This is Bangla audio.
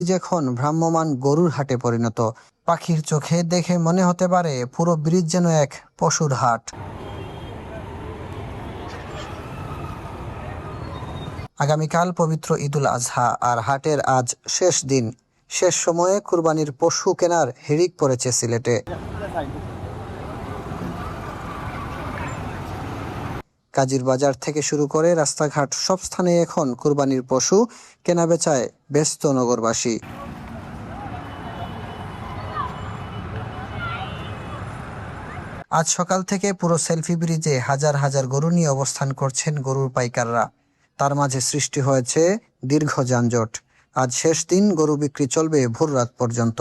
এখন ভ্রাম্যমাণ গরুর হাটে পরিণত। পাখির চোখে দেখে মনে হতে পারে পুরো ব্রিজ যেন এক পশুর হাট। আগামীকাল পবিত্র ঈদুল আজহা, আর হাটের আজ শেষ দিন। শেষ সময়ে কুরবানির পশু কেনার হিড়িক পড়েছে সিলেটে। কাজীর বাজার থেকে শুরু করে রাস্তাঘাট সব স্থানে এখন কুরবানির পশু কেনাবেচায় ব্যস্ত নগরবাসী। আজ সকাল থেকে পুরো সেলফি ব্রিজে হাজার হাজার গরু নিয়ে অবস্থান করছেন গরুর পাইকাররা। তার মাঝে সৃষ্টি হয়েছে দীর্ঘ যানজট। আজ শেষ দিন, গরু বিক্রি চলবে ভোর রাত পর্যন্ত।